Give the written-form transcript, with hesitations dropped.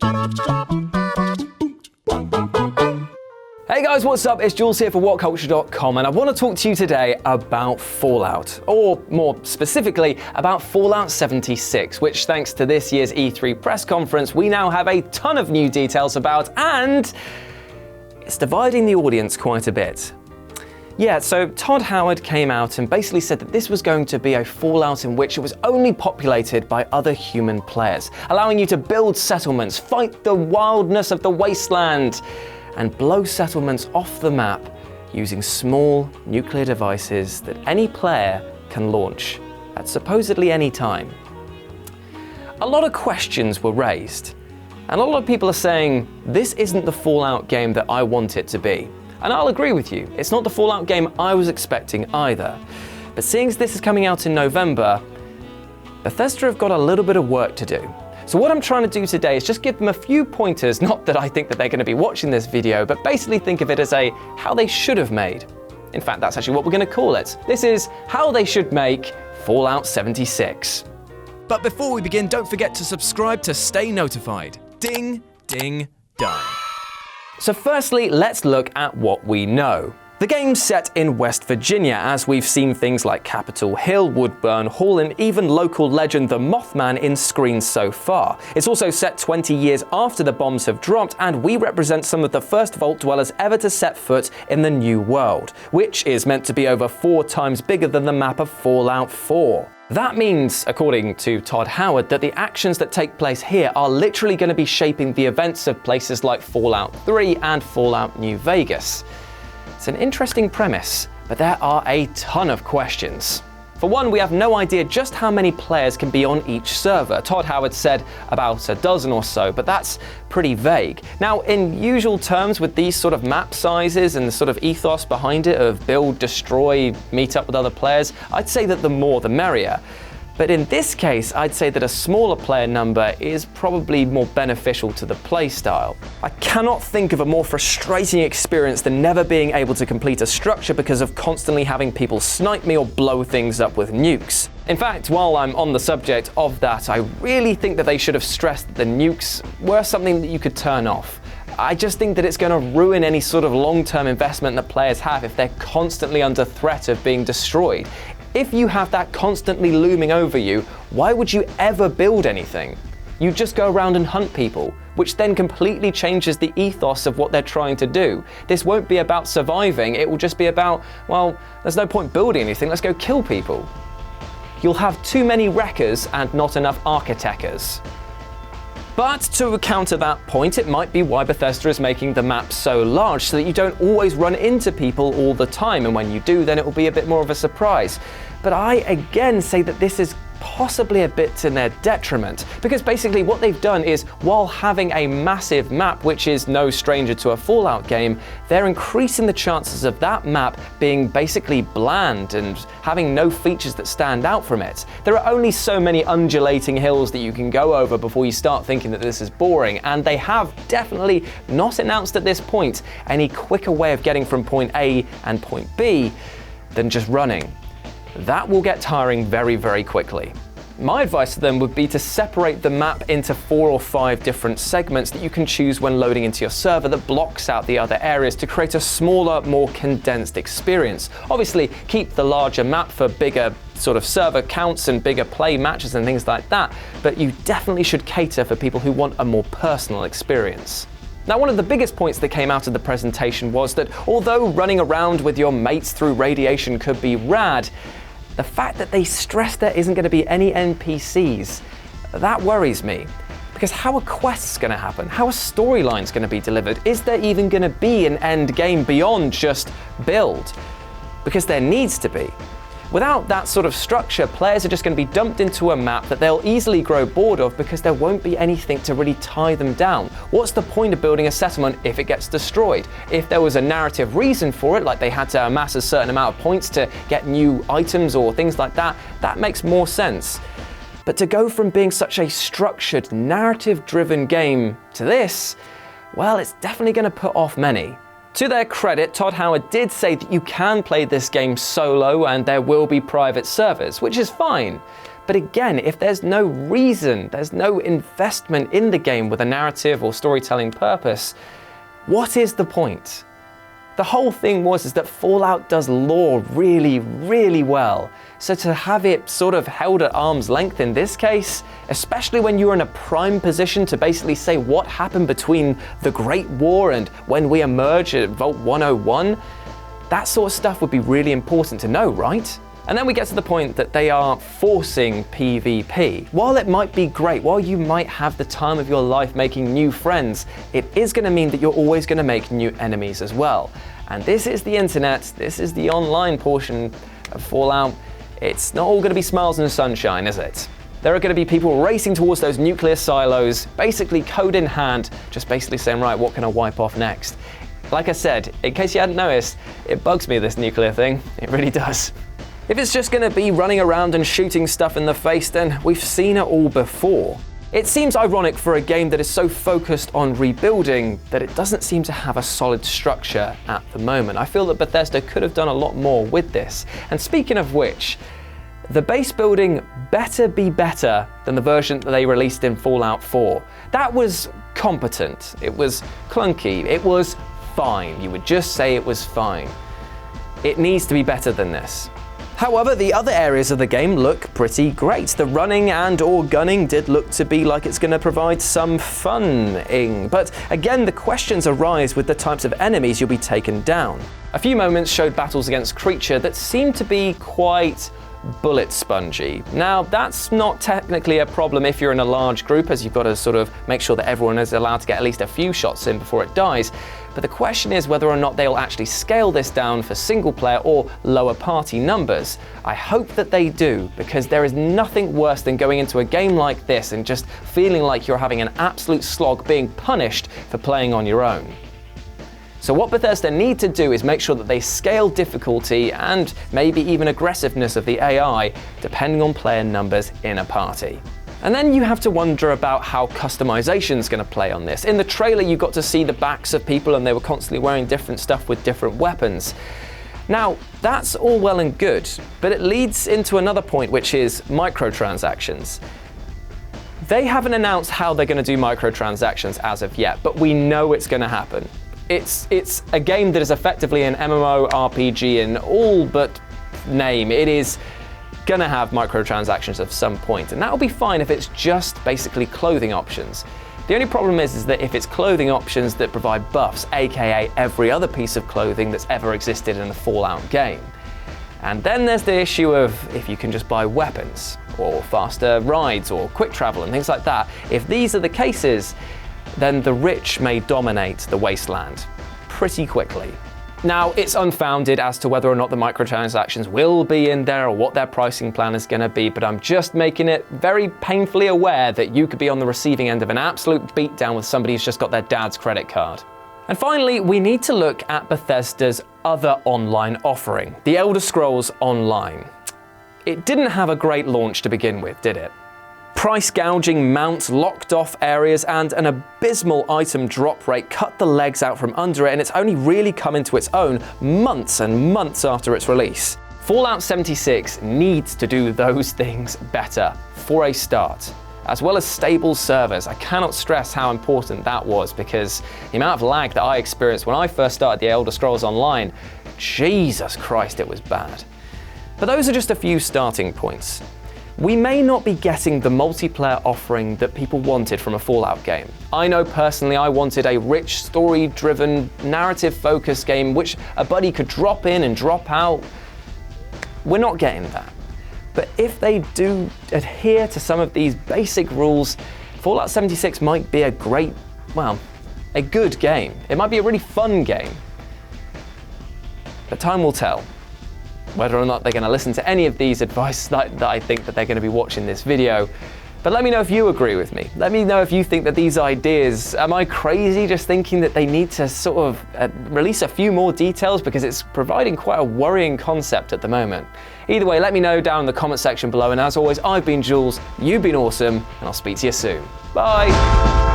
Hey guys, what's up? It's Jules here for WhatCulture.com, and I want to talk to you today about Fallout, or more specifically about Fallout 76, which thanks to this year's E3 press conference, we now have a ton of new details about, and it's dividing the audience quite a bit. Yeah, so Todd Howard came out and basically said that this was going to be a Fallout in which it was only populated by other human players, allowing you to build settlements, fight the wildness of the wasteland, and blow settlements off the map using small nuclear devices that any player can launch at supposedly any time. A lot of questions were raised, and a lot of people are saying, this isn't the Fallout game that I want it to be. And I'll agree with you, it's not the Fallout game I was expecting either. But seeing as this is coming out in November, Bethesda have got a little bit of work to do. So what I'm trying to do today is just give them a few pointers, not that I think that they're going to be watching this video, but basically think of it as a how they should have made. In fact, that's actually what we're going to call it. This is how they should make Fallout 76. But before we begin, don't forget to subscribe to stay notified. Ding, ding, done. So firstly, let's look at what we know. The game's set in West Virginia, as we've seen things like Capitol Hill, Woodburn Hall, and even local legend the Mothman in screens so far. It's also set 20 years after the bombs have dropped, and we represent some of the first Vault dwellers ever to set foot in the New World, which is meant to be over 4 times bigger than the map of Fallout 4. That means, according to Todd Howard, that the actions that take place here are literally going to be shaping the events of places like Fallout 3 and Fallout New Vegas. It's an interesting premise, but there are a ton of questions. For one, we have no idea just how many players can be on each server. Todd Howard said about a dozen or so, but that's pretty vague. Now, in usual terms with these sort of map sizes and the sort of ethos behind it of build, destroy, meet up with other players, I'd say that the more the merrier. But in this case, I'd say that a smaller player number is probably more beneficial to the playstyle. I cannot think of a more frustrating experience than never being able to complete a structure because of constantly having people snipe me or blow things up with nukes. In fact, while I'm on the subject of that, I really think that they should have stressed that the nukes were something that you could turn off. I just think that it's going to ruin any sort of long-term investment that players have if they're constantly under threat of being destroyed. If you have that constantly looming over you, why would you ever build anything? You just go around and hunt people, which then completely changes the ethos of what they're trying to do. This won't be about surviving, it will just be about, well, there's no point building anything, let's go kill people. You'll have too many wreckers and not enough architects. But to counter that point, it might be why Bethesda is making the map so large, so that you don't always run into people all the time, and when you do, then it will be a bit more of a surprise. But I again say that this is possibly a bit to their detriment, because basically what they've done is, while having a massive map, which is no stranger to a Fallout game, they're increasing the chances of that map being basically bland and having no features that stand out from it. There are only so many undulating hills that you can go over before you start thinking that this is boring, and they have definitely not announced at this point any quicker way of getting from point A and point B than just running. That will get tiring very, very quickly. My advice to them would be to separate the map into 4 or 5 different segments that you can choose when loading into your server that blocks out the other areas to create a smaller, more condensed experience. Obviously, keep the larger map for bigger sort of server counts and bigger play matches and things like that, but you definitely should cater for people who want a more personal experience. Now, one of the biggest points that came out of the presentation was that although running around with your mates through radiation could be rad, the fact that they stressed there isn't going to be any NPCs, that worries me. Because how are quests going to happen? How are storylines going to be delivered? Is there even going to be an end game beyond just build? Because there needs to be. Without that sort of structure, players are just going to be dumped into a map that they'll easily grow bored of because there won't be anything to really tie them down. What's the point of building a settlement if it gets destroyed? If there was a narrative reason for it, like they had to amass a certain amount of points to get new items or things like that, that makes more sense. But to go from being such a structured, narrative-driven game to this, well, it's definitely going to put off many. To their credit, Todd Howard did say that you can play this game solo and there will be private servers, which is fine. But again, if there's no reason, there's no investment in the game with a narrative or storytelling purpose, what is the point? The whole thing is that Fallout does lore really, really well. So to have it sort of held at arm's length in this case, especially when you're in a prime position to basically say what happened between the Great War and when we emerge at Vault 101, that sort of stuff would be really important to know, right? And then we get to the point that they are forcing PvP. While it might be great, while you might have the time of your life making new friends, it is going to mean that you're always going to make new enemies as well. And this is the internet, this is the online portion of Fallout. It's not all going to be smiles and sunshine, is it? There are going to be people racing towards those nuclear silos, basically code in hand, just basically saying, right, what can I wipe off next? Like I said, in case you hadn't noticed, it bugs me, this nuclear thing. It really does. If it's just going to be running around and shooting stuff in the face, then we've seen it all before. It seems ironic for a game that is so focused on rebuilding that it doesn't seem to have a solid structure at the moment. I feel that Bethesda could have done a lot more with this. And speaking of which, the base building better be better than the version that they released in Fallout 4. That was competent, it was clunky, it was fine. You would just say it was fine. It needs to be better than this. However, the other areas of the game look pretty great. The running and or gunning did look to be like it's going to provide some fun-ing. But again, the questions arise with the types of enemies you'll be taken down. A few moments showed battles against creature that seemed to be quite bullet spongy. Now, that's not technically a problem if you're in a large group, as you've got to sort of make sure that everyone is allowed to get at least a few shots in before it dies. But the question is whether or not they'll actually scale this down for single player or lower party numbers. I hope that they do, because there is nothing worse than going into a game like this and just feeling like you're having an absolute slog being punished for playing on your own. So what Bethesda need to do is make sure that they scale difficulty and maybe even aggressiveness of the AI depending on player numbers in a party. And then you have to wonder about how customization is going to play on this. In the trailer you got to see the backs of people and they were constantly wearing different stuff with different weapons. Now, that's all well and good, but it leads into another point, which is microtransactions. They haven't announced how they're going to do microtransactions as of yet, but we know it's going to happen. It's a game that is effectively an MMORPG in all but name. It is gonna have microtransactions of some point, and that'll be fine if it's just basically clothing options. The only problem is that if it's clothing options that provide buffs, aka every other piece of clothing that's ever existed in a Fallout game. And then there's the issue of if you can just buy weapons, or faster rides, or quick travel, and things like that. If these are the cases, then the rich may dominate the wasteland pretty quickly. Now, it's unfounded as to whether or not the microtransactions will be in there or what their pricing plan is going to be, but I'm just making it very painfully aware that you could be on the receiving end of an absolute beatdown with somebody who's just got their dad's credit card. And finally, we need to look at Bethesda's other online offering, The Elder Scrolls Online. It didn't have a great launch to begin with, did it? Price gouging mounts, locked off areas, and an abysmal item drop rate cut the legs out from under it, and it's only really come into its own months and months after its release. Fallout 76 needs to do those things better, for a start. As well as stable servers. I cannot stress how important that was, because the amount of lag that I experienced when I first started The Elder Scrolls Online, Jesus Christ, it was bad. But those are just a few starting points. We may not be getting the multiplayer offering that people wanted from a Fallout game. I know personally I wanted a rich, story-driven, narrative-focused game which a buddy could drop in and drop out. We're not getting that. But if they do adhere to some of these basic rules, Fallout 76 might be a great, well, a good game. It might be a really fun game. But time will tell whether or not they're going to listen to any of these advice that I think that they're going to be watching this video. But let me know if you agree with me. Let me know if you think that these ideas, am I crazy just thinking that they need to sort of release a few more details, because it's providing quite a worrying concept at the moment. Either way, let me know down in the comment section below, and as always, I've been Jules, you've been awesome, and I'll speak to you soon. Bye!